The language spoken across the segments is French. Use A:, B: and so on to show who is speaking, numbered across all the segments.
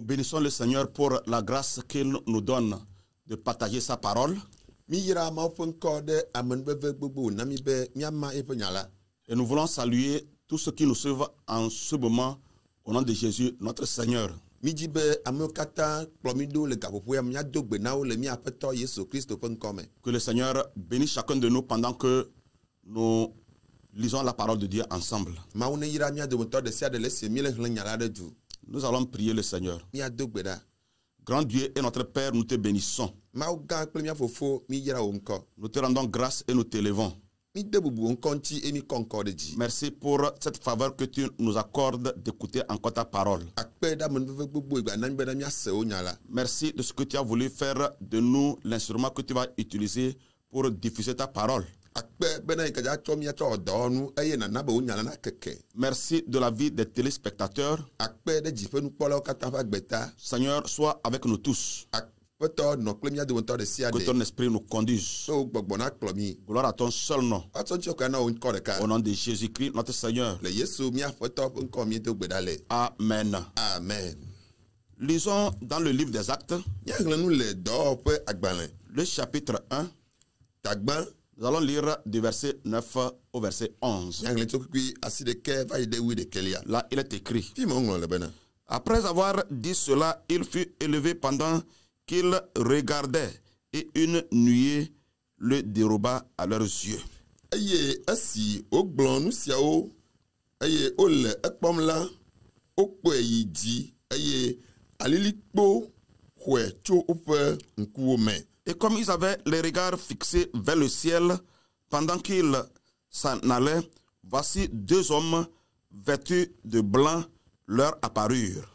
A: bénissons le Seigneur pour la grâce qu'il nous donne de partager sa parole. Et nous voulons saluer tous ceux qui nous suivent en ce moment au nom de Jésus, notre Seigneur. Que le Seigneur bénisse chacun de nous pendant que nous lisons la parole de Dieu ensemble. Nous allons prier le Seigneur. Grand Dieu et notre Père, nous te bénissons. Nous te rendons grâce et nous t'élevons. Merci pour cette faveur que tu nous accordes d'écouter encore ta parole. Merci de ce que tu as voulu faire de nous, l'instrument que tu vas utiliser pour diffuser ta parole. Merci de la vie des téléspectateurs. Seigneur, sois avec nous tous. Que ton esprit nous conduise. Gloire à ton seul nom. Au nom de Jésus-Christ, notre Seigneur. Amen.
B: Amen.
A: Lisons dans le livre des Actes, le chapitre 1. Nous allons lire du verset 9 au verset 11. Là, il est écrit: Après avoir dit cela, il fut élevé pendant qu'il regardait, et une nuée le déroba à leurs yeux. Et comme ils avaient les regards fixés vers le ciel, pendant qu'ils s'en allaient, voici deux hommes vêtus de blanc leur apparurent.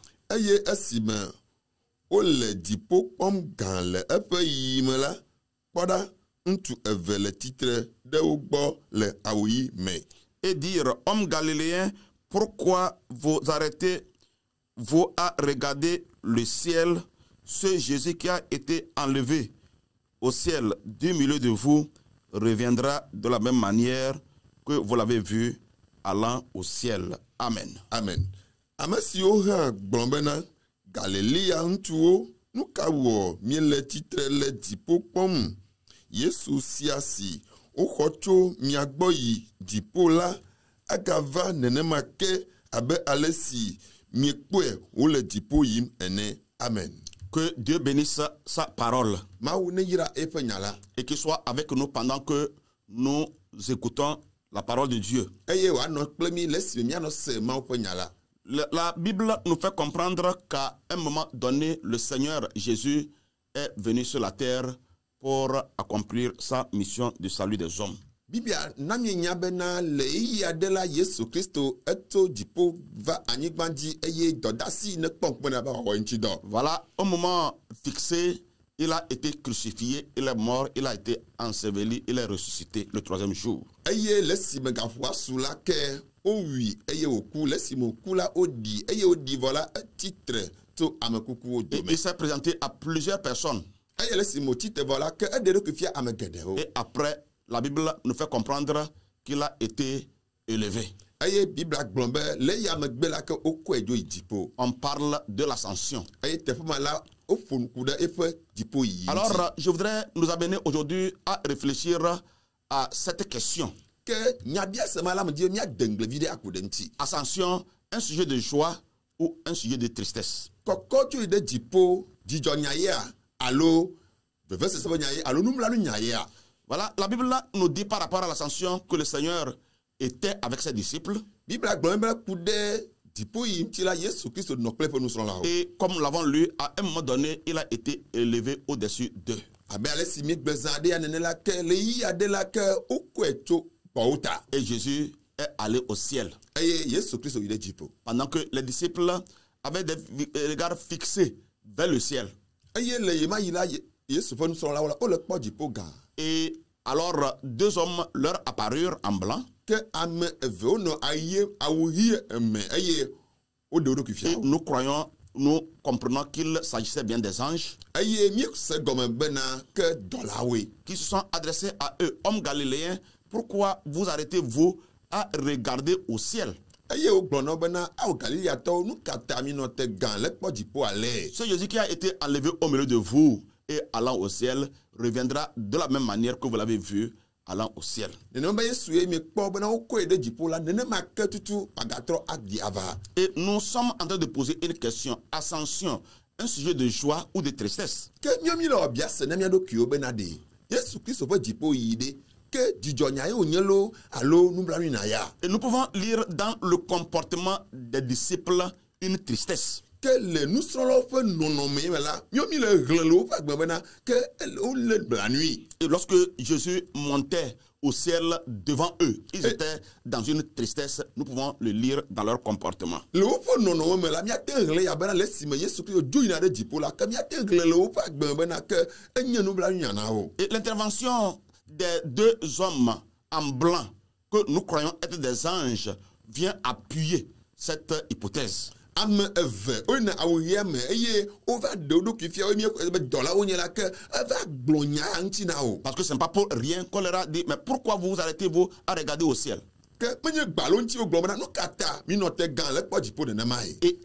A: Et dire: Hommes galiléens, pourquoi vous arrêtez-vous à regarder le ciel? Ce Jésus qui a été enlevé au ciel du milieu de vous reviendra de la même manière que vous l'avez vu allant au ciel. Amen.
B: Amen. Galilea ntuo nukawo miele titre le dipo pom Yesu siasi ochocho miagboyi dipo la agava nenemake abe alesi miekwe ou le dipo yim ene. Amen.
A: Que Dieu bénisse sa parole
B: et
A: qu'il soit avec nous pendant que nous écoutons la parole de Dieu. La Bible nous fait comprendre qu'à un moment donné, le Seigneur Jésus est venu sur la terre pour accomplir sa mission de salut des hommes. Voilà, au moment fixé, il a été crucifié, il est mort, il a été enseveli, il est ressuscité le troisième jour. Et il s'est présenté à plusieurs personnes. Et après, la Bible nous fait comprendre qu'il a été élevé. On parle de l'ascension. Alors, je voudrais nous amener aujourd'hui à réfléchir à cette question. Ascension, un sujet de joie ou un sujet de tristesse? Voilà, la Bible nous dit par rapport à l'ascension que le Seigneur était avec ses disciples. Et comme nous l'avons lu, à un moment donné, il a été élevé au-dessus d'eux. Et Jésus est allé au ciel. Pendant que les disciples avaient des regards fixés vers le ciel. Et alors, deux hommes leur apparurent en blanc. Et nous croyons, nous comprenons qu'il s'agissait bien des anges qui se sont adressés à eux. Hommes galiléens, pourquoi vous arrêtez-vous à regarder au ciel?
B: eye wo gblɔ nɔ bena awo Galiléatɔwo nu ka ta mi nɔ te gã le kpɔ dziƒo ale.
A: Ce Jésus qui a été enlevé au milieu de vous et allant au ciel reviendra de la même manière que vous l'avez vu allant au ciel.
B: Nenema be Yesu ye mi kpɔ bena wokɔe ɖe dziƒo la nenema ke tutu agatrɔ adi ava.
A: Et nous sommes en train de poser une question. Ascension, un sujet de joie ou de tristesse?
B: Ke mi le ɔbia se ne mia ɖokuiwo bena de Yesu Kristo ƒe dziƒo yi ɖe ke dzidzɔnya ye wonye lo alo nublanui na ya.
A: Et nous pouvons lire dans le comportement des disciples une tristesse.
B: Que le nusrɔ̃lawo ƒe nɔnɔme me la mi le hlẽ le woƒe agbe bena ke wole blanui.
A: Et lorsque Jésus montait au ciel devant eux, ils étaient dans une tristesse. Nous pouvons le lire dans leur comportement.
B: Le woƒe nɔnɔme me la miate hlẽ ya bena le esime Yesu Kristo dzo yina ɖe dziƒo la ke miate hlẽ le woƒe agbe bena ke enye nublanui na wo.
A: Et l'intervention des deux hommes en blanc que nous croyons être des anges vient appuyer cette hypothèse.
B: Ame eve oyina awu ɣia me eye wova ɖe wo ɖokui fia wo míekɔ be dɔlawo nye la ke eva gblɔ nya ŋuti na wo.
A: Parce que ce n'est pas pour rien qu'on leur a dit, mais pourquoi vous vous arrêtez-vous à regarder au ciel?
B: Ke menye gbalo ŋuti wo gblɔ bena nu ka ta mi nɔ te gã le kpɔ dziƒo nenema ye.
A: Et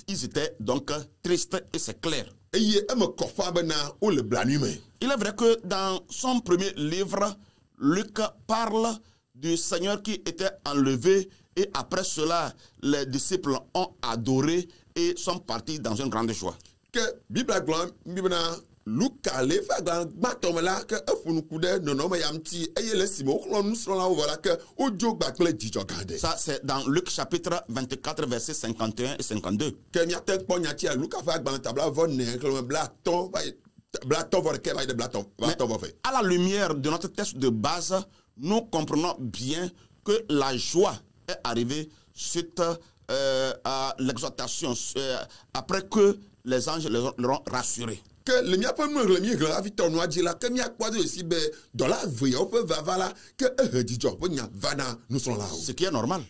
A: ils étaient donc tristes et c'est clair.
B: Eye eme kɔ ƒã bena wole blanui me.
A: Il est vrai que dans son premier livre, Luc parle du Seigneur qui était enlevé et après cela, les disciples ont adoré et sont partis dans une grande joie.
B: Que Bible gblɔ mi bena Luka le fa gbãtɔ me la ke eƒo nuku ɖe nɔnɔme ya ŋuti eye le esime woxlɔ nusrɔ̃lawo vɔ la ke wodzo gba kple dzidzɔ gã ɖe.
A: Ça c'est dans Luc chapitre 24 versets 51 et 52.
B: Ke miate kpɔ nyatsia Luka ƒe agbalẽ tabla vɔ ne xexlẽme blatɔ va yi blatɔ vɔ ɖeke va yi ɖe blatɔ vɔ ve.
A: À la lumière de notre texte de base, nous comprenons bien que la joie est arrivée suite à l'exhortation après que les anges leur ont rassuré.
B: Que le miaƒe nu hle mi hle hafi tɔ nua dzi la ke miakpɔ do esi be dɔla aveyawo ƒe vava la ke ehe dzidzɔ ƒe nya va na nusrɔ̃lawo.
A: Ce qui est normal.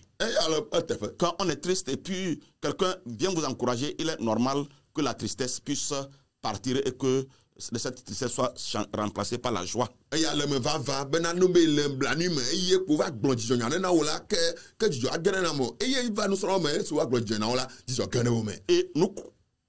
A: Quand on est triste et puis quelqu'un vient vous encourager, il est normal que la tristesse puisse partir et que cette tristesse soit remplacée par la joie.
B: Eya le me vava bena no be le blanui me eye ko va gblɔ dzidzɔnya ne na wo la ke dzidzɔ age ne na mo eye va nusrɔ̃lawo me esi wa gblɔ dzidzɔ na wo la dzidzɔ ge ne wo me.
A: Et nous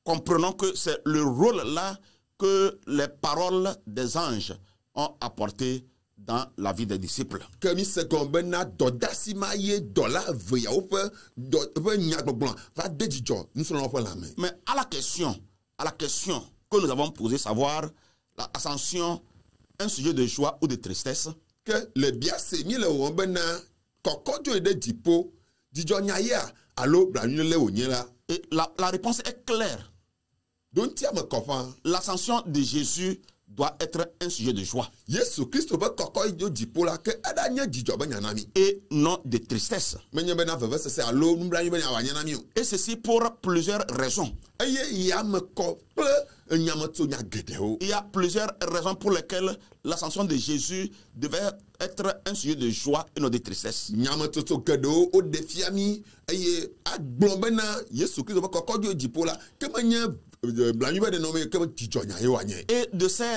A: comprenons que c'est le rôle là que les paroles des anges ont apporté dans la vie des disciples.
B: Que mi se gɔm bena dɔdasi ma ye dɔla aveyawo ƒe nyagbɔgblɔ va de dzidzɔ nusrɔ̃lawo ƒe lãme.
A: Mais à la question que nous avons posée, savoir l'ascension, un sujet de joie ou de tristesse.
B: Que le biase mi le wɔm bena kɔkɔdzo yi ɖe dziƒo dzidzɔnya yea alo blanui le wonye la.
A: Et la réponse est claire. L'ascension de Jésus doit être un sujet de joie. Et non de tristesse. Et ceci pour plusieurs raisons. Il y a plusieurs raisons pour lesquelles l'ascension de Jésus devait être un sujet de joie et non de tristesse. Et de ces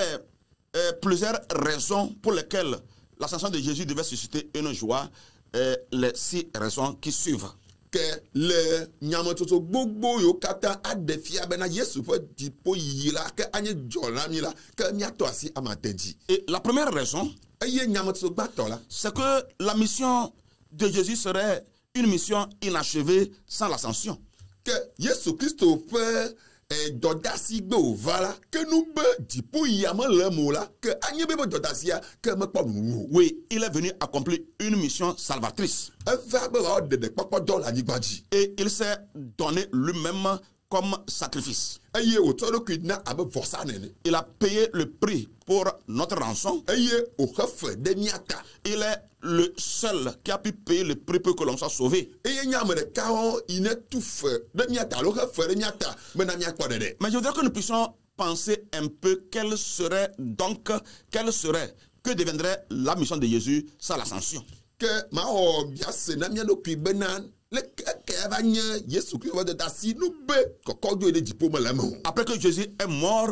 A: plusieurs raisons pour lesquelles l'ascension de Jésus devait susciter une joie, les 6 raisons qui suivent.
B: Que le nyamatoto gbogbo yo kata adefia bena Yesu ƒe dziƒo yi la ke anye dzɔla mi la ke miato asi amateji.
A: Et la première raison, c'est que la mission de Jésus serait une mission inachevée sans l'ascension.
B: Que Yesu Kristo ƒe dɔdasi gbe wòva la ke nu be dziƒo yi ame le mo la ke anye be dɔdasia ke mekpɔ nuwu.
A: Oui, il est venu accomplir une mission salvatrice.
B: Eva be wɔ ɖeɖe kpɔkpɔ dɔ le anyigba dzi.
A: Et il s'est donné lui-même comme sacrifice.
B: Eye wòtsɔ eɖokui na abe vɔsa nene.
A: Il a payé le prix pour notre rançon.
B: Eye wòxe fe ɖe mía ta.
A: Il est le seul qui a pu payer le prix pour que l'on soit sauvé.
B: Eye nye ame ɖeka wo yi ne tu fe ɖe mía ta alo xe fe ɖe mía ta bena míakpɔ ɖeɖe.
A: Mais je voudrais que nous puissions penser un peu que deviendrait la mission de Jésus sans l'ascension.
B: Que mawɔ biase na mía ɖokui bena
A: après que Jésus est mort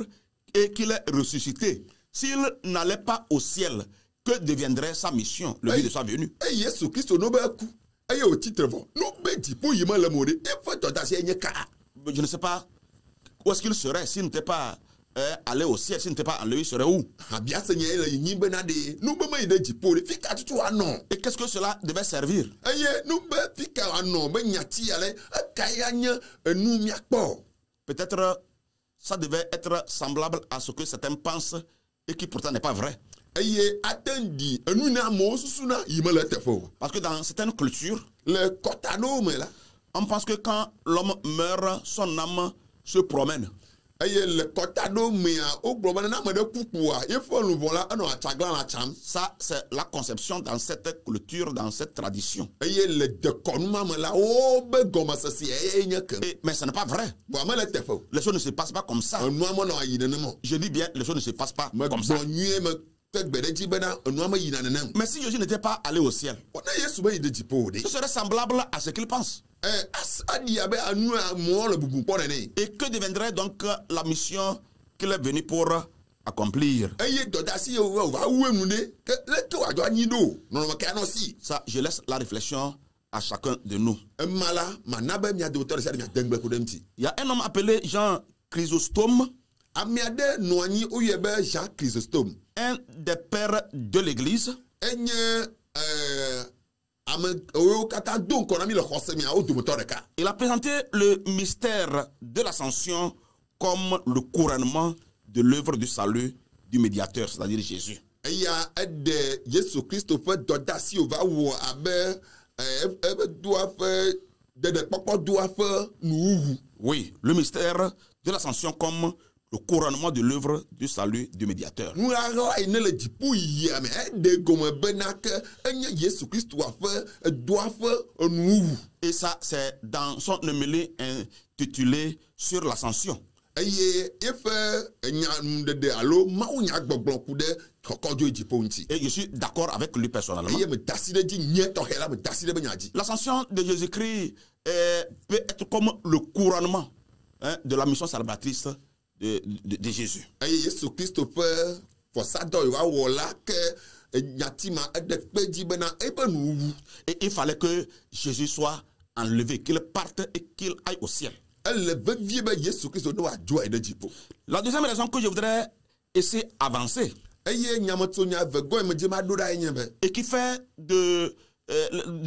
A: et qu'il est ressuscité, s'il n'allait pas au ciel, que deviendrait sa mission le jour de sa venue?
B: eye o titre vɔ no be dziƒo yi me le mo de eƒe dɔdeasi nye ka.
A: Je ne sais pas où est-ce qu'il serait s'il n'était pas allé au ciel, s'il n'était pas enlevé, il serait où?
B: Abia se nye le yin be na de no be me yi de dziƒo de fika tutu anɔ.
A: Et qu'est-ce que cela devait servir?
B: Eye no be fika anɔ be nyati ale eka ya nye enu miakpɔ.
A: Peut-être ça devait être semblable à ce que certains pensent et qui pourtant n'est pas vrai.
B: Eye atendi enu na mo susu na yi me le teƒe o.
A: Parce que dans certaines cultures,
B: Le kɔtano me la.
A: on pense que quand l'homme meurt, son âme se promène.
B: Eye le kɔtano mea o gblɔ be na me de kukua ye fɔ luvɔ la enɔ atsagla la tsam.
A: Ça, c'est la conception dans cette culture, dans cette tradition.
B: Eye le dekɔnu ma me la wo be gɔmesese eye nye ke.
A: Mais ce n'est pas vrai.
B: Bon ame le teƒe o.
A: Les choses ne se passent pas comme ça.
B: Enua me nɔ ayi nenema.
A: Je dis bien, les choses ne se passent pas
B: Me
A: comme ça.
B: gblɔ nyuie me te gbe ɖe dzi bena enua me yina nenem.
A: Mais si Jésus n'était pas allé au ciel,
B: Ne Yesu be yi de dziƒo o de.
A: ce serait semblable à ce qu'il pense.
B: Adi abe anu mo le bubu kpɔ nene.
A: Et que deviendrait donc la mission qu'il est venu pour accomplir?
B: Eye dɔdasi ye o va wu enu de ke leke wadzɔ anyi ɖo nɔnɔme ke anɔ si.
A: Ça, je laisse la réflexion à chacun de nous.
B: Ema la mana be mia dometɔ ɖe sia ɖe mia de ŋgble ko ɖe ŋuti.
A: Il y a un homme appelé Jean Chrysostome,
B: Ame aɖe nɔ anyi woyɔe be Jean Chrysostome.
A: un des pères de l'Église.
B: Enye ame wo katã do ŋkɔ na mi le xɔse mia wo dometɔ ɖeka.
A: Il a présenté le mystère de l'ascension comme le couronnement de l'œuvre du salut du médiateur, c'est-à-dire Jésus.
B: Eya eɖe Yesu Kristo ƒe dɔdeasi wo va wɔ abe ebe doa ƒe ɖeɖekpɔkpɔ doa ƒe nuwuwu.
A: Oui, le mystère de l'ascension comme le couronnement de l'œuvre du salut du médiateur.
B: Nu aɖe yi ne le dziƒo yiyia me eɖe gɔme bena ke enye Yesu Kristo ƒe doa ƒe nuwuwu.
A: Et ça, c'est dans son homily intitulé sur l'ascension.
B: Eye eƒe nyanuɖeɖe alo mawunya gbɔgblɔ ku ɖe kɔkɔdzo dziƒo ŋuti.
A: Et je suis d'accord avec lui personnellement.
B: Eye me da asi ɖe dzi nye tɔxɛ la me da asi ɖe be nya dzi.
A: L'ascension de Jésus-Christ peut être comme le couronnement de la mission salvatrice de Jésus.
B: Eye Yesu Kristo ƒe fɔsadɔ yi wa wɔ la ke nyatima eɖe kpe dzi bena ebe nuwuwu.
A: Et il fallait que Jésus soit enlevé, qu'il parte et qu'il aille au ciel.
B: Ele vevie be Yesu Kristo ne wadzɔe ɖe dziƒo.
A: La deuxième raison que je voudrais essayer d'avancer
B: Eye nyametsonya eve gɔe me dze ma ɖo ɖa enye be.
A: et qui fait de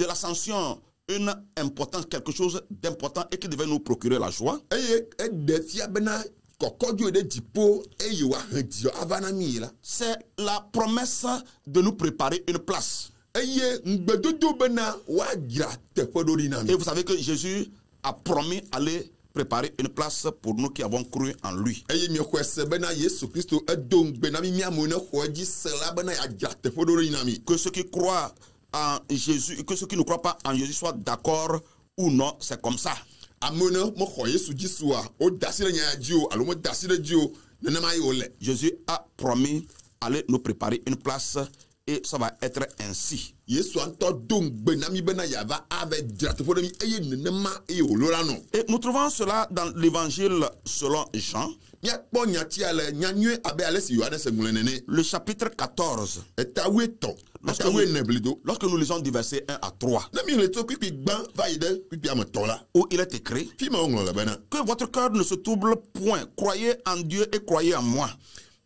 A: l'ascension une importance, quelque chose d'important et qui devait nous procurer la joie.
B: Eye eɖe fia bena kɔkɔdzo ɖe dziƒo eye woahe dzidzɔ ava na mi la.
A: C'est la promesse de nous préparer une place.
B: Eye ŋugbedodo bena woadzra teƒe ɖo ɖi na mi.
A: Et vous savez que Jésus a promis d'aller préparer une place pour nous qui avons cru en lui.
B: Eye miexɔe se bena Yesu Kristo edo ŋugbe na mi miamewo ne xɔ edzi se la bena yeadzra teƒe ɖo ɖi na mi.
A: Que ceux qui croient en Jésus, que ceux qui ne croient pas en Jésus soient d'accord ou non, c'est comme ça.
B: Amewo ne mexɔ Yesu dzi sua woda asi ɖe nya dzi o alo meda asi ɖe dzi o nenema ye wole.
A: Jésus a promis d'aller nous préparer une place et ça va être ainsi.
B: Yesu ŋutɔ do ŋugbe na mi bena yeava ava dzra teƒe ɖe mi eye nenema eye wòlo la nɔ.
A: Et nous trouvons cela dans l'évangile selon Jean,
B: Míakpɔ nyatia le nyanyue abe ale si Yohane se ŋlɔe nene.
A: le chapitre 14.
B: Etawoe tɔ etawoe ne blido.
A: Lorsque nous lisons du verset 1 à 3,
B: Ne mi le tso kpikpi gbã va yi ɖe kpikpi ame tɔ la.
A: où il est écrit
B: Fi ma woŋlɔ le bena.
A: que votre cœur ne se trouble point, croyez en Dieu et croyez en moi.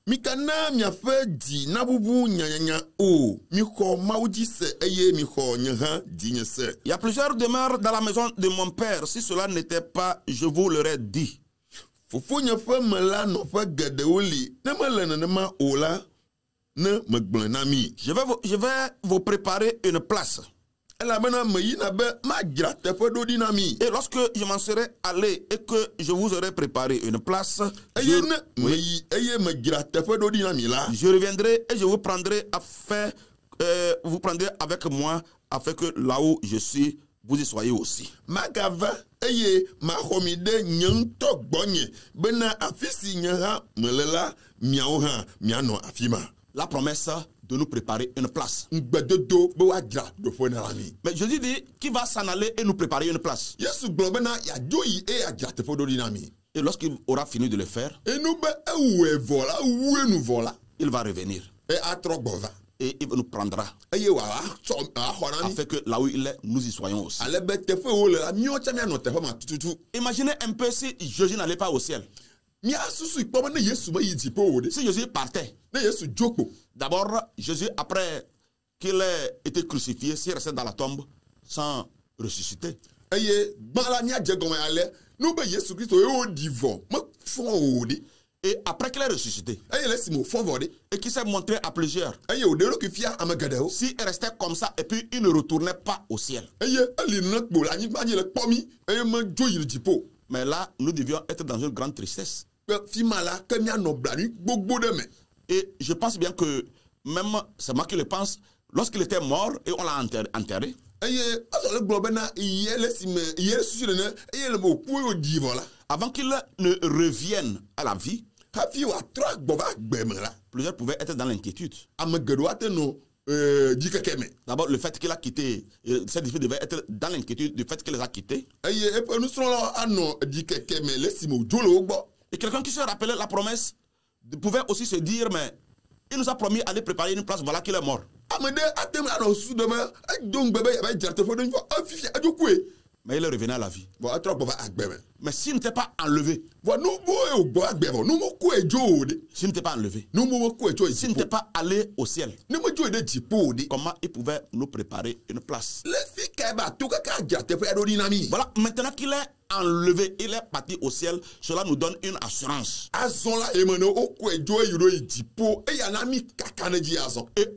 B: Mikana miaƒe dzi nabubu nyanyanya o. Mixɔ Mawu dzi se eye mixɔ nye hã dzinye se.
A: Il y a plusieurs demeures dans la maison de mon père. Si cela n'était pas, je vous l'aurais dit.
B: Fofonye ƒe me la nɔƒe geɖewo li. Ne mele nenema o la, ne megblẽ na mi.
A: Je vais vous préparer une place.
B: Elabena meyina be madzra teƒe ɖo ɖi na mi.
A: Et lorsque je m'en serai allé et que je vous aurai préparé une place,
B: Eye ne meyi eye medzra teƒe ɖo ɖi na mi la.
A: je reviendrai et je vous prendrai vous prendrez avec moi afin que là où je suis, vous y soyez aussi.
B: Magava eye maxɔ mi ɖe nye ŋutɔ gbɔnye bena afi si nye hã mele la miawo hã mianɔ afi ma.
A: La promesse de nous préparer une place.
B: Ŋugbedodo be woadzra ɖoƒe na mi.
A: Mais Jésus dit qu'il va s'en aller et nous préparer une place.
B: Yesu gblɔ bena yeadzo yi eye adzra teƒe ɖo ɖi na mi.
A: Et lorsqu'il aura fini de le faire,
B: Enu be ewɔe vɔ la, wue nu vɔ la,
A: il va revenir.
B: e atrɔ gbɔ va.
A: et il nous prendra.
B: Afin
A: que là où il est, nous y soyons aussi. Imaginez un peu si Jésus n'allait pas au ciel. Si Jésus partait. D'abord, Jésus, après qu'il ait été crucifié, s'il restait dans la tombe sans ressusciter. Et après qu'il ait ressuscité, et qu'il s'est montré à plusieurs, s'il restait comme ça et puis il ne retournait pas au ciel. Mais là, nous devions être dans une grande tristesse. Et je pense bien que, même c'est moi qui le pense, lorsqu'il était mort et on l'a enterré, avant qu'il ne revienne à la vie, plusieurs pouvaient être dans l'inquiétude. D'abord, le fait qu'il a quitté, cette disciples devait être dans l'inquiétude du fait qu'il les a quittés. Et quelqu'un qui se rappelait la promesse pouvait aussi se dire, mais il nous a promis d'aller préparer une place, voilà qu'il est mort. Mais il est revenu à la vie. Mais s'il n'était pas enlevé, s'il n'était pas enlevé, s'il n'était pas allé au ciel, comment il pouvait nous préparer une place? Voilà, maintenant qu'il est enlevé, il est parti au ciel, cela nous donne une assurance. Et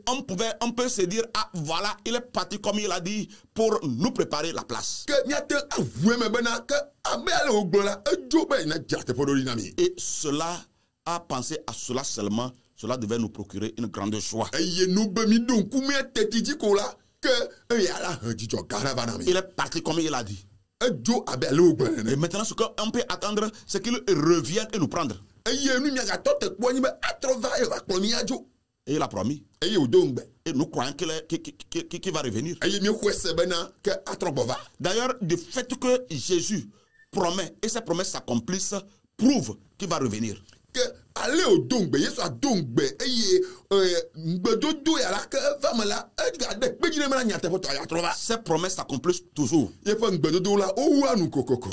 A: on peut se dire, ah voilà, il est parti comme il a dit pour nous préparer la place. Et cela, à penser à cela seulement, cela devait nous procurer une grande joie. Il est parti comme il a dit. Et maintenant, ce qu'on peut attendre, c'est qu'il revienne et nous prendre. Et il a promis. Et nous croyons qu'il va revenir. D'ailleurs, le fait que Jésus promet et ses promesses s'accomplissent prouve qu'il va revenir. Ces promesses s'accomplissent toujours.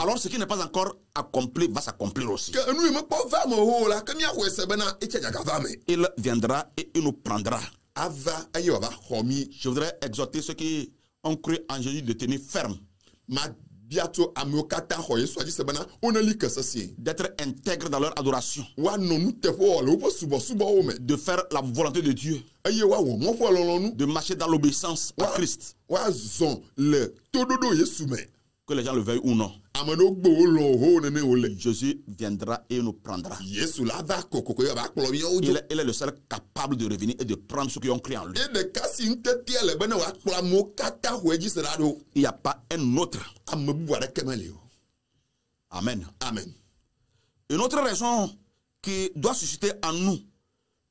A: Alors ce qui n'est pas encore accompli va s'accomplir aussi. Il viendra et il nous prendra. Je voudrais exhorter ceux qui ont cru en Jésus de tenir ferme. D'être intègres dans leur adoration, de faire la volonté de Dieu, de marcher dans l'obéissance à Christ, que les gens le veuillent ou non. Jésus viendra et nous prendra. Il est le seul capable de revenir et de prendre ceux qui ont cru en lui. Il n'y a pas un autre. Amen.
B: Amen.
A: Une autre raison qui doit susciter en nous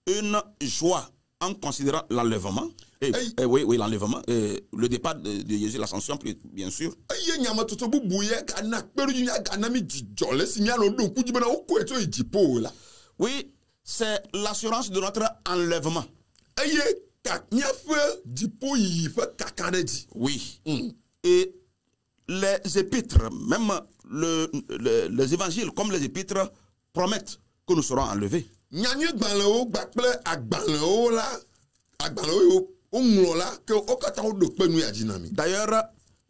A: une joie en considérant l'enlèvement, oui, l'enlèvement, le départ de Jésus, l'ascension, bien sûr. Oui, c'est l'assurance de notre enlèvement. Oui. Et les épîtres, même les évangiles comme les épîtres, promettent que nous serons enlevés. D'ailleurs,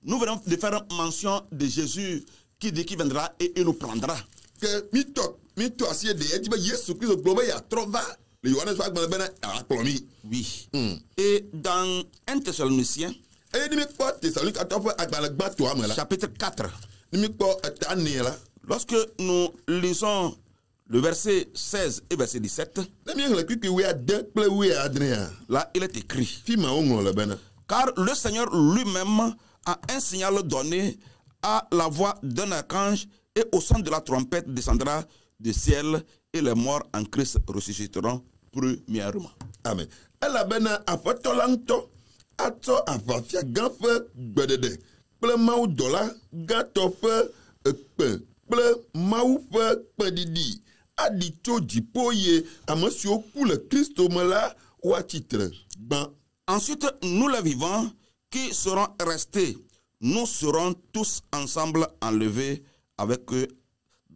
A: nous venons de faire mention de Jésus qui dit qu'il viendra et il nous prendra. Oui. Et dans 1 Thessaloniciens, chapitre 4, lorsque nous lisons le verset 16 et verset 17, là il est écrit, car le Seigneur lui-même a un signal donné, à la voix d'un archange et au son de la trompette descendra du ciel et les morts en Christ ressusciteront premièrement.
B: Amen. wa titre ban.
A: Ensuite, nous les vivants qui serons restés, nous serons tous ensemble enlevés avec eux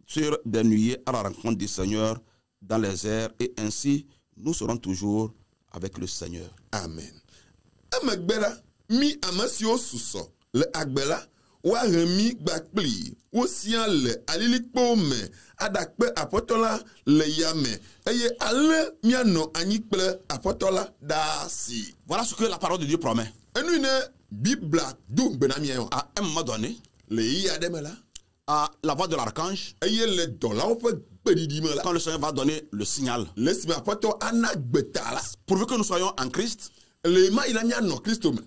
A: sur des nuées à la rencontre du Seigneur dans les airs, et ainsi nous serons toujours avec le Seigneur.
B: Amen. Amagbela mi amasio suso le agbela wa remi gbakpli wo sian le alilikpo me adakpe apotola le yame eye ale miano anyikple apotola da si.
A: Voilà ce que la parole de Dieu promet.
B: Enu ne bibla du benamien
A: À un moment donné,
B: le yademela
A: à la voix de l'archange,
B: eye le dola o pe bedidime la
A: quand le Seigneur va donner le signal,
B: lesime apoto anagbetala
A: pourvu que nous soyons en Christ,
B: le ma ina miano Christo me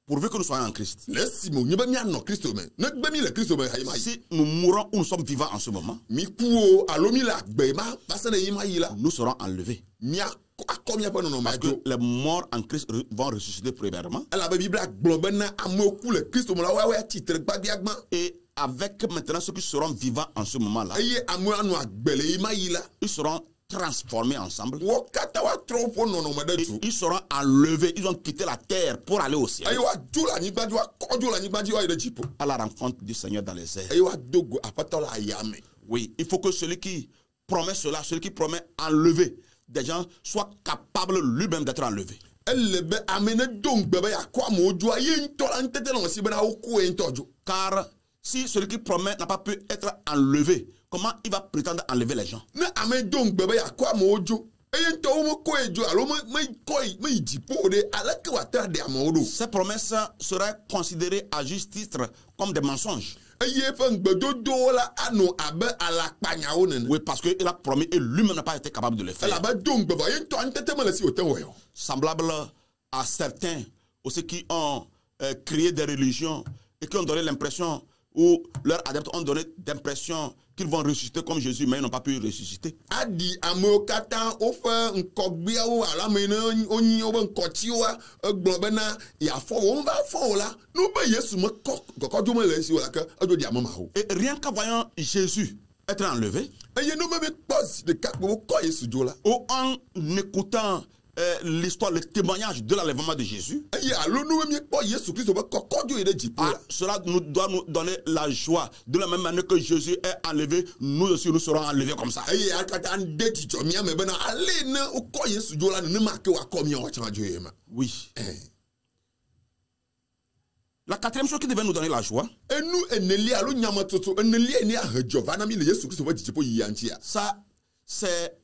A: pourvu que nous soyons en Christ.
B: lesimo nyebe miano Christo me ne gbe mi le Christo me hayima yi
A: Si nous mourons ou nous sommes vivants en ce moment,
B: mi kuo alomi la gbe ma pasene yima yi la
A: nous serons enlevés.
B: mia akomia pe nono
A: Parce
B: ma jo
A: que les morts en Christ vont ressusciter premièrement.
B: ala be bibla gblo na amoku le Christo mo la wa wa titre gbabiagban
A: Et avec maintenant ceux qui seront vivants en ce moment-là,
B: eye amo anu agbele yima yi la
A: ils seront transformés ensemble.
B: wo kata wa trompo nono ma de
A: Et
B: tu
A: ils seront enlevés, ils ont quitté la terre pour aller au ciel,
B: eye wa jo la nyigba jo wa kojo la nyigba ji wa ide jipo
A: à la rencontre du Seigneur dans les airs.
B: eye wa dogo apatola ayame
A: Oui, il faut que celui qui promet cela, celui qui promet enlever des gens, soit capable lui-même d'être enlevé.
B: elle be amene dong bebe ya kwa mo jo aye ntola ntete no si be na oku e ntojo
A: Car si celui qui promet n'a pas pu être enlevé, comment il va prétendre enlever les gens?
B: na ame dong bebe ya kwa mo jo eye nto wo mo ko ejo alo me jipo de alake wa tra de amodo
A: Ces promesses seraient considérées à juste titre comme des mensonges.
B: eye fe ngbedodo la ano abe alakpanya wo nene
A: Oui, parce qu'il a promis et lui-même n'a pas été capable de le
B: elle
A: faire.
B: abe dong bebe ye nto ntete me le si oten wo yo
A: Semblable à certains, aussi qui ont créé des religions et qui ont donné l'impression, ou leurs adeptes ont donné l'impression qu'ils vont ressusciter comme Jésus, mais ils n'ont pas pu ressusciter.
B: adi amo kata o fe nkogbe wo ala me ne onyi o be nkoti wa egblɔ bena ya fɔ wo va fɔ wo la no be Yesu me kɔkɔdzo me le si wo la ke edzo di amama wo
A: Et rien qu'en voyant Jésus être enlevé,
B: eye no me be kpɔ zi ɖeka kpe wo kɔ Yesu dzo la
A: ou en écoutant l'histoire, le témoignage de l'enlèvement de Jésus,
B: eye alo no me kpɔ Yesu Kristo be kɔkɔdzo yi ɖe dziƒo la
A: cela doit nous donner la joie. De la même manière que Jésus est enlevé, nous aussi nous serons enlevés comme ça.
B: eye akata ŋde dzidzɔ mia me bena ale ne wokɔ Yesu dzo la nenema ke wakɔ mia watsã dzo ye ma
A: Oui. La quatrième chose qui devait nous donner la joie,
B: enu eneli alo nyamatoto eneli eni ahedzɔ va na mi le Yesu Kristo ƒe dzidziƒo yiyia ŋutia
A: ça, c'est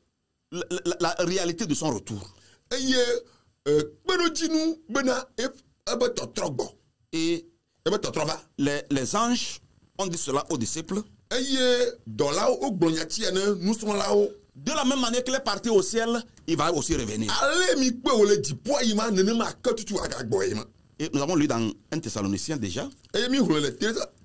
A: la réalité de son retour.
B: eye kpeɖodzinu bena ebe tɔtrɔ gbɔ
A: Et
B: ebe tɔtrɔ va
A: les anges ont dit cela aux disciples.
B: eye dɔlawo wogblɔ nya tia ne nusrɔ̃lawo
A: De la même manière qu'il est parti au ciel, il va aussi revenir.
B: ale mi kpe wòle dziƒoa yi ma nenema ke tutu agagbɔ yi ma
A: Et nous avons lu dans 1 Thessalonicien déjà,
B: eye mi xlẽ le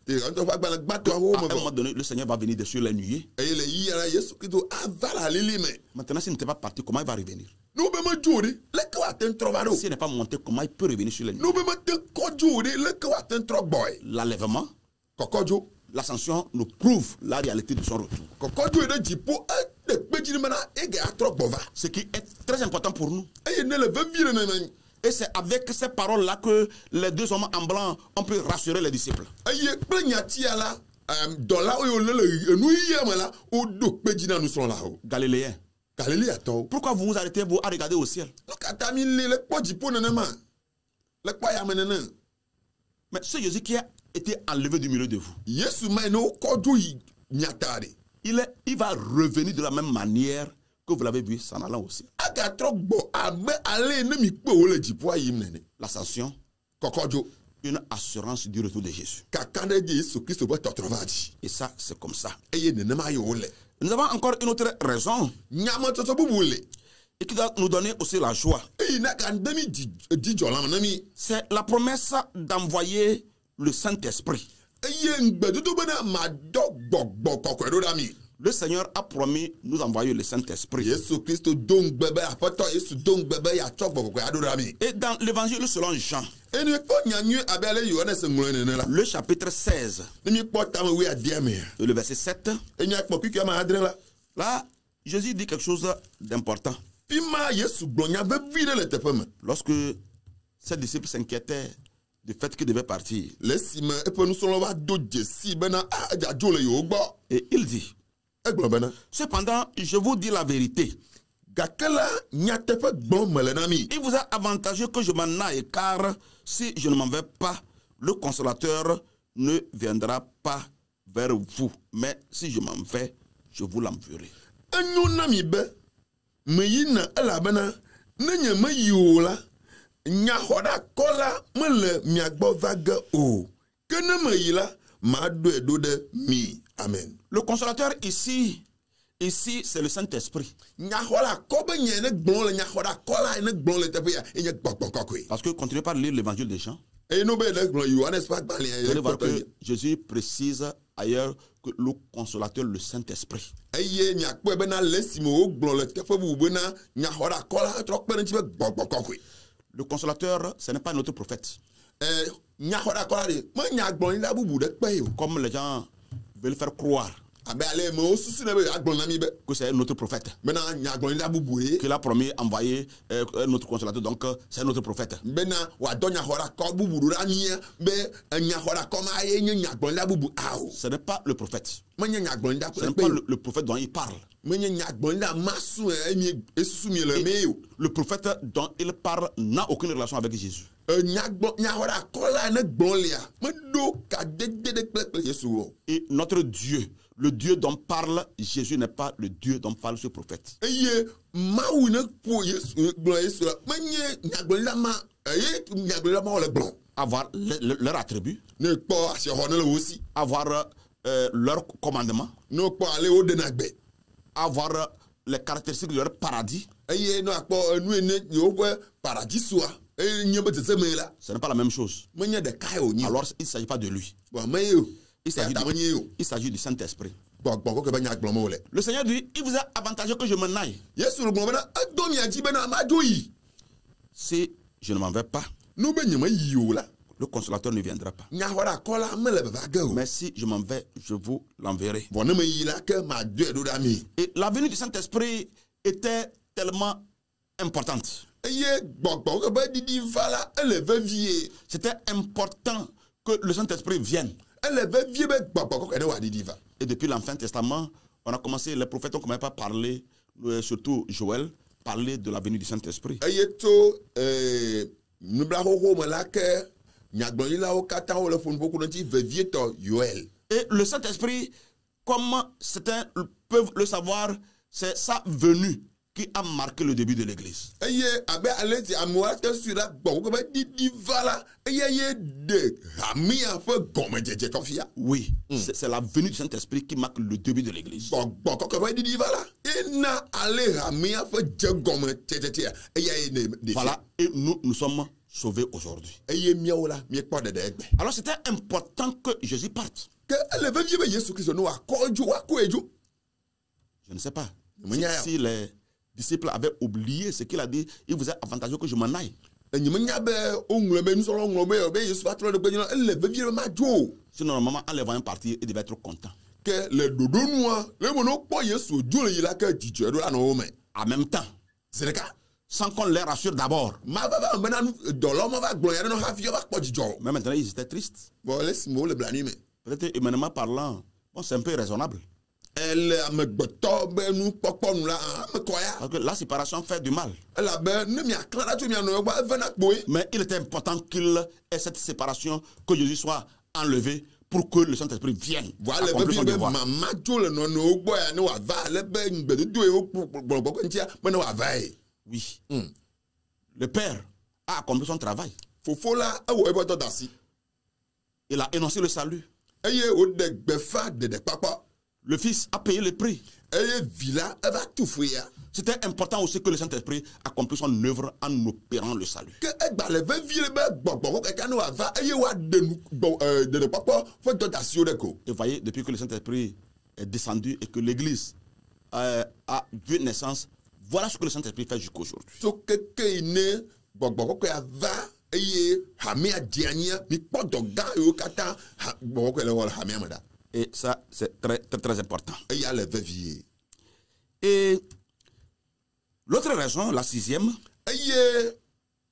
B: Térésatɔ ƒe agbalẽ gbãtɔawo
A: à
B: me
A: un moment donné, le Seigneur va venir dessus les nuées.
B: eye le yiyia la Yesu Kristo ava le alili me
A: Maintenant, s'il n'était pas parti, comment il va revenir?
B: ne wo be medzo o ɖe leke woate ŋu trɔ va ɖo
A: S'il n'est pas monté, comment il peut revenir sur les
B: ne
A: nuées?
B: wo be mete kɔdzo o ɖe leke woate ŋu trɔ gbɔe
A: L'enlèvement,
B: kɔkɔdzo
A: l'ascension nous prouve la réalité de son retour.
B: kɔkɔdzo yi ɖe dziƒo eɖe kpedzi ne bena ege atrɔ gbɔ va
A: Ce qui est très important pour nous.
B: eye ne le vevi nenema
A: Et c'est avec ces paroles-là que les deux hommes en blanc ont pu rassurer les disciples.
B: eye kple nyatia la dɔlawo yiwo le enu yiyia me la woɖo kpedzi na nusrɔ̃lawo
A: Galiléens,
B: Galiléatɔwo
A: pourquoi vous vous arrêtez vous à regarder au ciel?
B: no katã mi li le kpɔ dziƒo nenema le kpɔ yame nene
A: Mais ce Jésus qui a été enlevé du milieu de vous,
B: Yesu ma yi ne wokɔ dzo yi miata ɖe
A: il va revenir de la même manière que vous l'avez vu s'en allant au ciel.
B: agatrɔ gbɔ abe ale ne mi kpe wole dziƒoa yim nene
A: L'ascension,
B: kɔkɔdzo
A: une assurance du retour de Jésus.
B: kaka ɖe dzi Yesu Kristo ƒe tɔtrɔ va dzi
A: Et ça, c'est comme ça.
B: eye nenema ye wole
A: Nous avons encore une autre raison
B: nyametɔtɔ bubu le
A: et qui doit nous donner aussi la joie.
B: eye ne ka de mi dzidzɔ la me ne mi
A: C'est la promesse d'envoyer le Saint-Esprit.
B: eye ŋgbedodo bena madɔ gbɔgbɔ kɔkɔe ɖo ɖa mi
A: Le Seigneur a promis nous envoyer le Saint-Esprit.
B: Yesu Kristo do ŋgbe be aƒetɔ Yesu do ŋgbe be yeatsɔ gbɔ kɔkɔe aɖo ɖa mi
A: Et dans l'évangile selon Jean,
B: eye ne kpɔ nyanyui abe ale Yohanes ŋlɔe nene la
A: le chapitre 16,
B: ne mi kpɔ tame wi adia mea
A: le verset 7,
B: enya kpɔ kpikui ame adre la
A: là, Jésus dit quelque chose d'important.
B: Fima Yesu gblɔnya vevi ɖe le teƒe me.
A: Lorsque ses disciples s'inquiétaient du fait qu'il devait partir,
B: Le esime eƒe nusrɔ̃lawo va do dzesi bena edzadzo le yewo gbɔ.
A: et il dit,
B: Egblɔ bena
A: cependant, je vous dis la vérité.
B: gake la nyateƒe gbɔm mele na mi.
A: Il vous a avantageux que je m'en aille, car si je ne m'en vais pas, le consolateur ne viendra pas vers vous. Mais si je m'en vais, je vous l'enverrai.
B: Enyo na mi be meyina elabena ne nye meyi o la nyaxɔɖakɔ la mele mia gbɔ va ge o. Ke ne meyi la maɖoe ɖo ɖe mi. Amen.
A: Le consolateur ici, c'est le Saint-Esprit.
B: Nyaxɔɖakɔ be nye ne gblɔm le nyaxɔɖakɔ la ne gblɔm le teƒe ya enye gbɔgbɔ kɔkɔe.
A: Parce que continuez par lire l'évangile des Jean.
B: Eye no be ne gblɔ Yohanes ƒe agbalẽa
A: Vous allez voir que Jésus précise ailleurs que le consolateur, le Saint-Esprit.
B: eye miakpɔe bena le esime wogblɔ le teƒe bubu bena nyaxɔɖakɔ la trɔ kpe ɖe ŋuti be gbɔgbɔ kɔkɔe.
A: Le consolateur, ce n'est pas notre prophète.
B: Nyaxɔɖakɔ la ɖe menyagblɔnyila bubu ɖe kpe o.
A: Comme les gens veulent faire croire
B: Abe ale mewo susu ne be agblɔ na mi be
A: que c'est notre prophète.
B: bena nyagblɔnyila bubu ye.
A: Qu'il a promis envoyer notre consolateur, donc c'est notre prophète.
B: Bena wòadɔ nyaxɔɖakɔ bubu ɖo ɖa mia be nyaxɔɖakɔ ma ye nye nyagblɔnyila bubu awo.
A: Ce n'est pas le prophète.
B: Menye nyagblɔnyila
A: Ce n'est
B: kpe
A: pas
B: o.
A: le prophète dont il parle.
B: Menye nyagblɔnyila masu esusu mi le me o.
A: Le prophète dont il parle n'a aucune relation avec Jésus.
B: Nyaxɔɖakɔ la ne gblɔm lia meɖo kadede ɖe kple Yesu o.
A: Et notre Dieu, le Dieu dont parle Jésus, n'est pas le Dieu dont parle ce prophète.
B: Eye Mawu ne ƒo Yesu gblɔ Yesu la menye nyagblɔnyila ma eye nyagblɔnyila ma wòle gblɔm.
A: Avoir leur attribut,
B: Ne kpɔ asiexɔ ne le wo si.
A: avoir leur commandement,
B: Ne kpɔ ale woɖena gbe.
A: avoir les caractéristiques de leur paradis.
B: Eye ne akpɔ enu ene yewo ƒe paradisua eye nye be dzedzeme la
A: Ce n'est pas la même chose.
B: menye ɖeka ye wònye.
A: Alors, il ne s'agit pas de lui.
B: Bon me ye o.
A: Il s'agit
B: Atame nye o.
A: du Saint-Esprit.
B: Gbɔgbɔ kɔkɔ be nyagblɔm wòle.
A: Le Seigneur dit, il vous a avantageux que je m'en aille.
B: Yesu gblɔ bena edo mia dzi bena madzo yi.
A: Si je ne m'en vais pas,
B: Nu be nye meyi o la.
A: le consolateur ne viendra pas.
B: Nyaxɔɖakɔ la mele vava ge o.
A: Mais si je m'en vais, je vous l'enverrai.
B: Vɔ ne meyi la ke maɖoe ɖo ɖa mi.
A: Et la venue du Saint-Esprit était tellement importante.
B: Eye gbɔgbɔ kɔkɔ be ɖiɖi va la ele vevie.
A: C'était important que le Saint-Esprit vienne.
B: Ele vevie be gbɔgbɔ kɔkɔ ne wòaɖiɖi va.
A: Et depuis l'Ancien Testament, on a commencé, les prophètes ont commencé à parler, surtout Joël, parler de la venue du Saint-Esprit.
B: Eye tso nublaxoxo me la ke nyagblɔnyilawo katã wole ƒonuƒo ku ŋuti vevietɔ Yoel.
A: Et le Saint-Esprit, comme certains peuvent le savoir, c'est sa venue qui a marqué le début de l'Église.
B: Eye abe ale si amewo ate su la gbɔ ko be ɖiɖi va la eye ye de hamia ƒe gɔmedzedze tɔfia.
A: Oui, c'est la venue du Saint-Esprit qui marque le début de l'Église.
B: Gbɔgbɔ kɔkɔ be ɖiɖi va la ena ale hamia ƒe dze gɔme tsetsetea eya ye ne ɖevia.
A: Voilà, et nous sommes sauvés aujourd'hui.
B: Eye miawo la miekpɔ ɖeɖe egbe.
A: Alors c'était important que Jésus parte.
B: Ke ele vevie be Yesu Kristo ne wòakɔ edzo wòakɔ edzo.
A: Je ne sais pas.
B: Menya
A: Si les disciples avaient oublié ce qu'il a dit, il vous est avantageux que je m'en aille.
B: Enyimenya be woŋlɔ be nusrɔ̃lawo ŋlɔ be Yesu va trɔ ɖe gbe ele vevie be madzo o.
A: Sinon, normalement, en les voyant partir, il devait être content.
B: Ke le ɖoɖonua le me ne wokpɔ Yesu dzo le yi la ke dzidzɔe ɖo la nɔ wo me.
A: En même temps,
B: Zi ɖeka.
A: sans qu'on les rassure d'abord.
B: Mavava bena dɔlawo mava gblɔ ya ɖe nɔ hafi va kpɔ dzidzɔ.
A: Mais maintenant, ils étaient tristes.
B: Bon le esime wole blanui me.
A: Peut-être humainement parlant, bon, c'est un peu raisonnable.
B: Ele amegbetɔ be nukpɔkpɔ nu la ame kɔ ya.
A: Parce que la séparation fait du mal.
B: Elabe ne miaklã ɖa tso mia nɔewo gbɔ evena kpoe.
A: Mais il était important qu'il ait cette séparation, que Jésus soit enlevé pour que le Saint-Esprit vienne
B: Voilà
A: accomplir
B: vevie
A: son
B: be
A: devoir.
B: mama dzo le nɔnɔewo gbɔ ya ne wòava ale be ŋgbedodo ye wogblɔ gbɔ ŋutia be ne wòava ye.
A: Oui. Le Père a accompli son travail.
B: Fofo la ewɔ eƒe dɔdeasi.
A: Il a énoncé le salut.
B: Eye woɖe gbefa ɖeɖekpakpɔ.
A: Le Fils a payé le prix.
B: Eye vi la eva tu ƒe ya.
A: C'était important aussi que le Saint-Esprit accomplisse son œuvre en opérant le salut.
B: Ke egbalẽ vevie le be gbɔgbɔ kɔkɔ ne wòava eye woaɖe nu ɖeɖekpɔkpɔ ƒe dɔdeasiwo ɖe ko.
A: Et voyez, depuis que le Saint-Esprit est descendu et que l'Église a vu naissance, voilà ce que le Saint-Esprit fait jusqu'aujourd'hui.
B: Tso keke yi ne gbɔgbɔ kɔkɔ ya va eye hamia dze anyia mikpɔ dɔ gã yiwo katã gbɔgbɔ kɔkɔ le wɔ le hamia me ɖa.
A: Et ça, c'est très, très, très important.
B: Eya le vevie.
A: Et L'autre raison, la sixième,
B: eye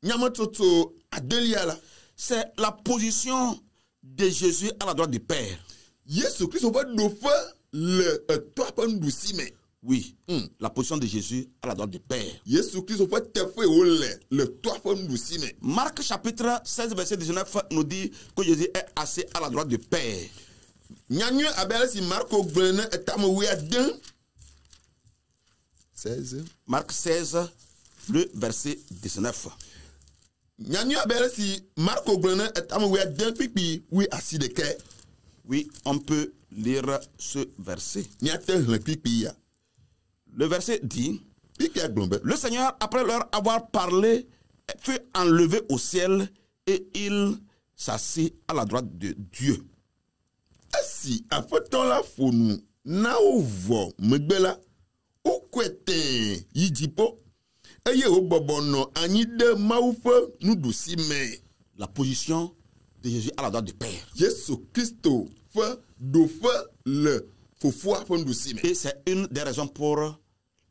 B: nyamatoto adelia la
A: c'est la position de Jésus à la droite du Père.
B: Yesu Kristo va do fa le toi pa ndusime.
A: Oui, la position de Jésus à la droite du Père.
B: Yesu Kristo fa tefe o le toi pa ndusime.
A: Marc chapitre 16 verset 19 nous dit que Jésus est assis à la droite du Père.
B: Nyanyu abel si Marco gbene etamowe adan 16
A: Marc 16 le verset 19.
B: Nyanyu abel si Marco gbene etamowe adan pipi oui assis de ke.
A: Oui, on peut lire ce verset.
B: Nyate hlen pipi ya.
A: Le verset dit,
B: Pipi aglombe.
A: le Seigneur, après leur avoir parlé, fut enlevé au ciel et il s'assit à la droite de Dieu.
B: Si afoton la fonu na ovo megbela o kweten yidipo eye o bobono anyi de maufe nudusi me.
A: La position de Jésus à la droite du Père.
B: Jésus Christo fe do fe le fofo afondusi me.
A: Et c'est une des raisons pour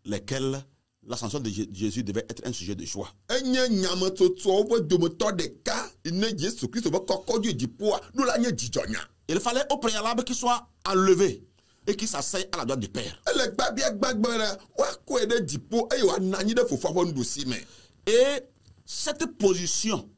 A: lesquelles l'ascension de Jésus devait être un sujet de joie.
B: Enye nyamatoto wo domoto de ka ine Jésus Christo ba kokoju dipo no la nye jijonya.
A: Il fallait au préalable qu'il soit enlevé et qu'il s'asseye à la droite du Père.
B: Ele gbabia gbagbere wa ko ede dipo eye wa nanyi de fofo afondusi me.
A: Et cette position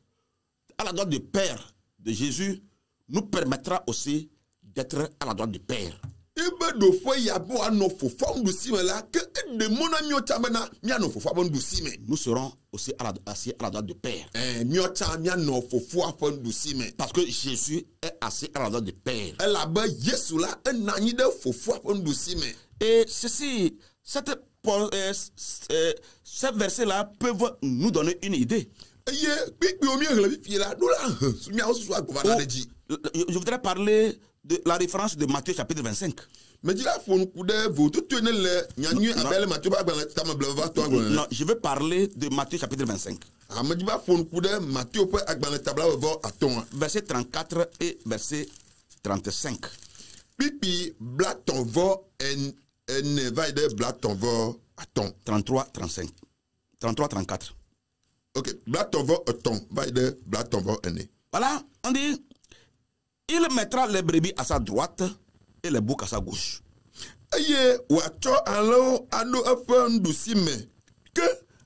A: à la droite du Père de Jésus nous permettra aussi d'être à la droite du Père.
B: Ibe do fo ya bo ano fofo afondusi me la ke de mona miotamena mi ano fofo afondusi me.
A: Nous serons aussi assis à la droite du Père.
B: Miota mi ano fofo afondusi me.
A: Parce que Jésus est assis à la droite du Père.
B: Ela ba Yesu la enanyi de fofo afondusi me.
A: Et ceci, ces versets-là peuvent nous donner une idée. Je voudrais parler de la référence de Matthieu chapitre 25.
B: Non,
A: je veux parler de Matthieu chapitre 25. Verset 34 et verset 35.
B: Pipi blatonvo en vaide blatonvo aton
A: 33 35. 33 34.
B: OK, blatonvo aton vaide blatonvo ene.
A: Voilà, on dit il mettra les brebis à sa droite et les boucs à sa gauche.
B: Aye, wacho alo ado afa ndusime que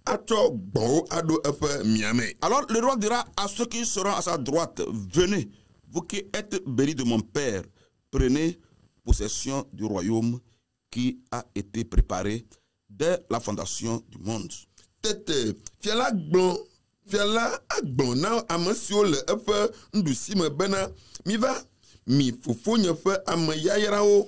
B: acho bon ado afa miame.
A: Alors le roi dira à ceux qui seront à sa droite, venez, vous qui êtes bénis de mon Père, prenez possession du royaume qui a été préparé dès la fondation du monde.
B: Tete, fiala agbon na amasio le efe ndusime bena mi va mi fofonye fe amayayrawo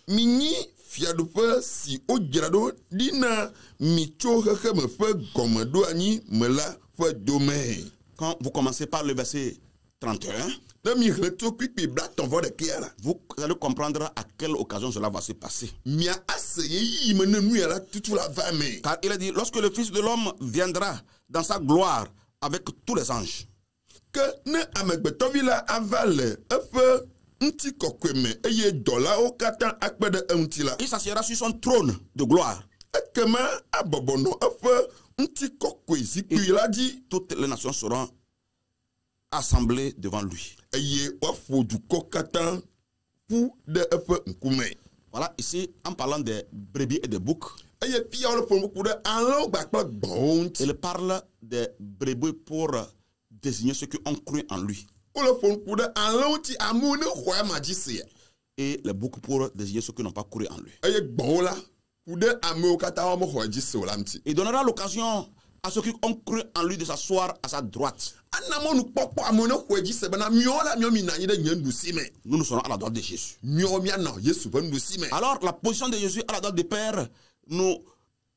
B: mi nyi fiadofe si ojrado dina mi cho hehe me fe gomedo ani me la fe dome.
A: Quand vous commencez par le verset 31, vous allez comprendre à quelle occasion cela va se passer. Car il a dit, lorsque le Fils de l'homme viendra dans sa gloire avec tous les anges, il s'assiera sur son trône de gloire. Et toutes les nations seront assemblées devant lui. Voilà, ici, en parlant des brebis et des boucs, il parle des brebis pour désigner ceux qui ont cru en lui. Et les boucs pour désigner ceux qui n'ont pas cru en lui. Il donnera l'occasion à ceux qui ont cru en lui de s'asseoir à sa droite. Nous serons à la droite de Jésus. Alors la position de Jésus à la droite du Père nous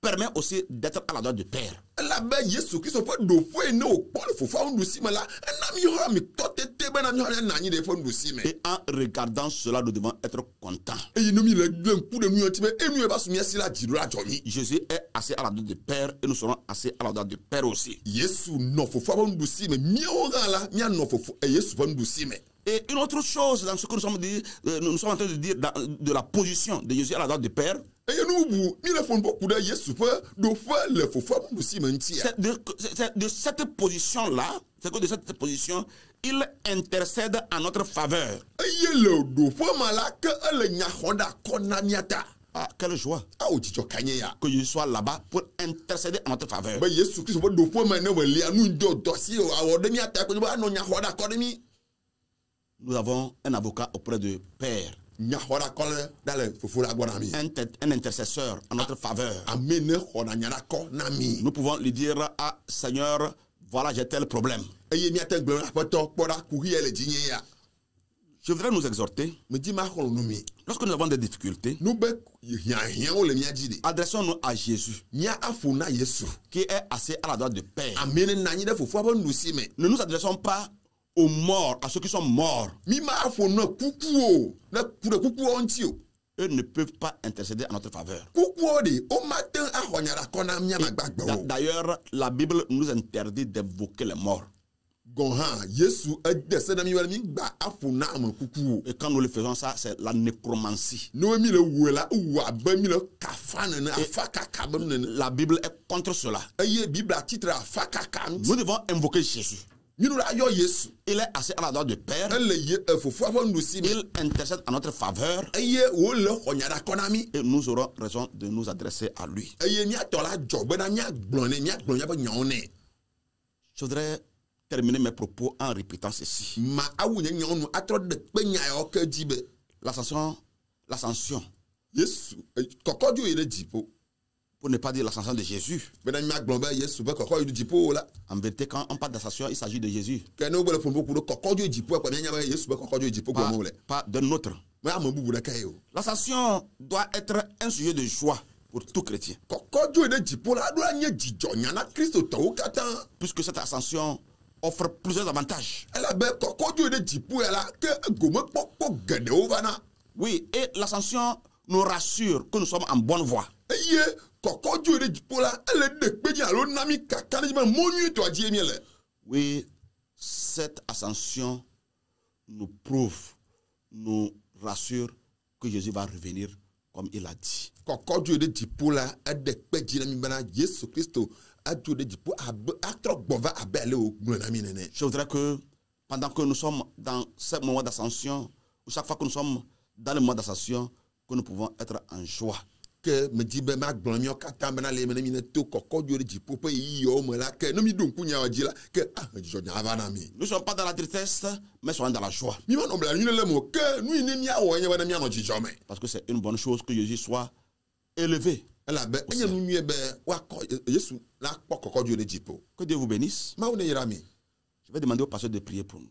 A: permet aussi d'être à la droite du Père. Et en regardant cela, nous devons être contents. Jésus est assis à la droite du Père et nous serons assis à la droite du Père aussi. Et une autre chose dans ce que nous sommes en train de dire de la position de Jésus à la droite du Père,
B: c'est
A: de cette position-là, c'est que de cette position, il intercède en notre faveur. Ah, quelle joie que Jésus soit là-bas pour intercéder en notre faveur. Nous avons un avocat auprès du Père, un intercesseur en notre faveur. Nous pouvons lui dire, ah Seigneur, voilà, j'ai tel problème. Je voudrais nous exhorter, lorsque nous avons des difficultés, adressons-nous à Jésus, qui est assis à la droite du Père. Ne nous adressons pas aux morts, à ceux qui sont morts. Eux ne peuvent pas intercéder en notre faveur. D'ailleurs, la Bible nous interdit d'évoquer les morts. Et quand nous le faisons, ça, c'est la nécromancie. La Bible est contre cela. Nous devons invoquer Jésus. Il est assis à la droite du Père. Il intercède en notre faveur. Et nous aurons raison de nous adresser à lui. Je voudrais terminer mes propos en répétant ceci. L'ascension. Pour ne pas dire l'ascension de Jésus. En vérité, quand on parle d'ascension, il s'agit de Jésus. Pas d'un autre. L'ascension doit être un sujet de joie pour tout chrétien. Puisque cette ascension offre plusieurs avantages. Oui, et l'ascension nous rassure que nous sommes en bonne voie. Oui, cette ascension nous prouve, nous rassure que Jésus va revenir comme il a dit. Je voudrais que pendant que nous sommes dans ce moment d'ascension, ou chaque fois que nous sommes dans le moment d'ascension, que nous pouvons être en joie. Nous ne sommes pas dans la tristesse, mais soyons dans la joie. Parce que c'est une bonne chose que Jésus soit élevé. Que Dieu vous bénisse. Je vais demander au pasteur de prier pour nous.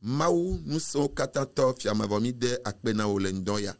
B: Mau nuso katato fiamavomide akpena olendoya.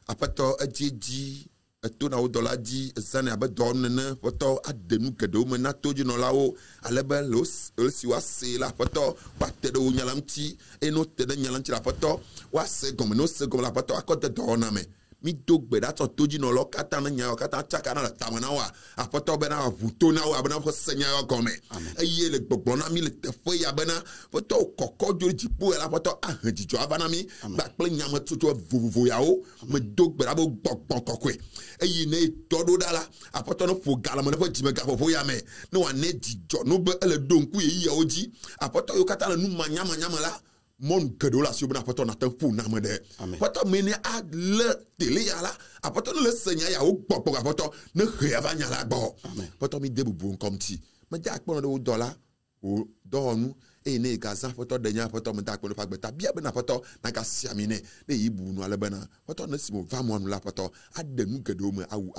B: Apato adjiji etona odolaji zane abedonne poto adenu gedo mena toji no lawo alebe los siwa se la poto watede onyalamti eno tede nyalamti la poto wa se gom no se gom la poto akode doname mi dogbe da to toji no lo kata na nya kata chaka na tamana wa apoto be na vuto na wa bena ko senya yo gome eye le gbogbo na mi le tefo ya bena poto kokojo jipo la poto ahanjijo abana mi ba ple nya ma tutu vovovo ya o me dogbe da bo gbogbo kokwe eye ne todo dala apoto no fo gala mo na fo jime ga fo ya me no wa ne jijo no be ele donku ye ya oji apoto yo kata na nu manyama la mon cadeau la sur apoto na tan pou na me de apoto meni a le tele ya la apoto le senya ya o gbogbo apoto ne heva nya la gbo apoto mi debubu comme ti me ja akpon do dollar o donu e ne gaza apoto de nya apoto me ta akpon pa gbeta bia be na apoto na ga siamine ne yibu nu ale bana apoto na simo va mo nu la apoto adenu cadeau me awu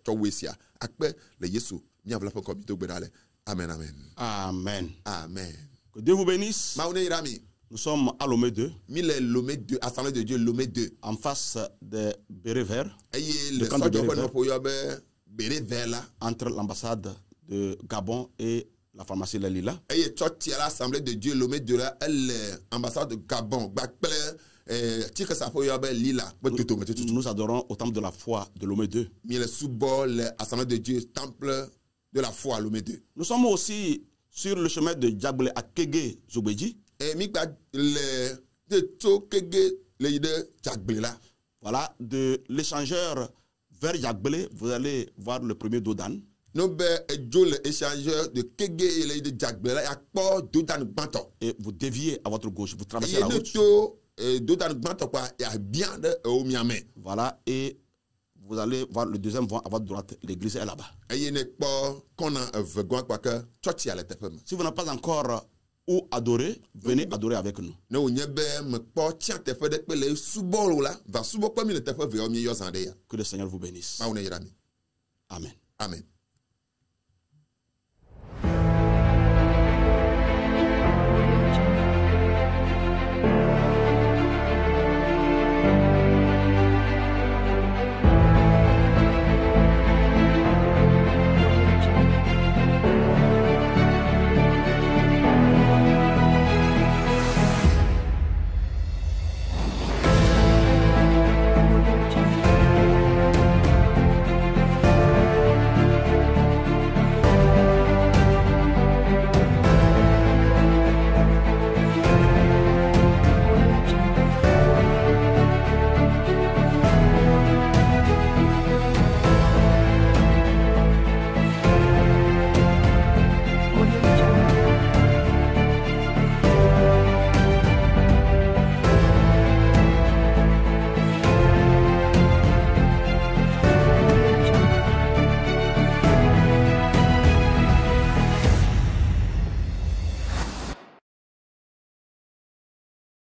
B: to wesia akpe le Yesu mi avla fa comme to gbedale amen amen
A: Amen.
B: amen.
A: Que Dieu vous bénisse.
B: Maune irami.
A: Nous sommes à Lomé 2.
B: Lomé 2, Assemblée de Dieu, Lomé 2.
A: En face de Bérévert.
B: Le camp de Bérévert.
A: Entre l'ambassade de Gabon et la pharmacie La Lila.
B: L'Assemblée de Dieu, Lomé 2, l'ambassade de Gabon.
A: Nous adorons au temple de la foi de Lomé 2.
B: L'Assemblée de Dieu, temple de la foi, Lomé 2.
A: Nous sommes aussi sur le chemin de Djagbele à Kege Zobedji.
B: Et mi gba le de to kege le yide jagble la.
A: Voilà, de l'échangeur vers Yagbele, vous allez voir le premier Dodan.
B: No be ejo le échangeur de kege le yide jagble la yakpo dodan gbanto.
A: Et vous déviez à votre gauche, vous traversez la
B: Et
A: route.
B: to dodan gbanto kwa ya bien de o miame.
A: Voilà, et vous allez voir le deuxième vent à votre droite, l'église est là-bas.
B: Et ne po kona vegon kwa que church ya le tefem.
A: Si vous n'avez pas encore où adorer, venez adorer avec nous.
B: No nyebe me po tia tefe de pe le subolo la va subo kwa mi le tefe ve o mi yo zande ya.
A: Que le Seigneur vous bénisse.
B: Ma une yirami.
A: Amen.
B: Amen.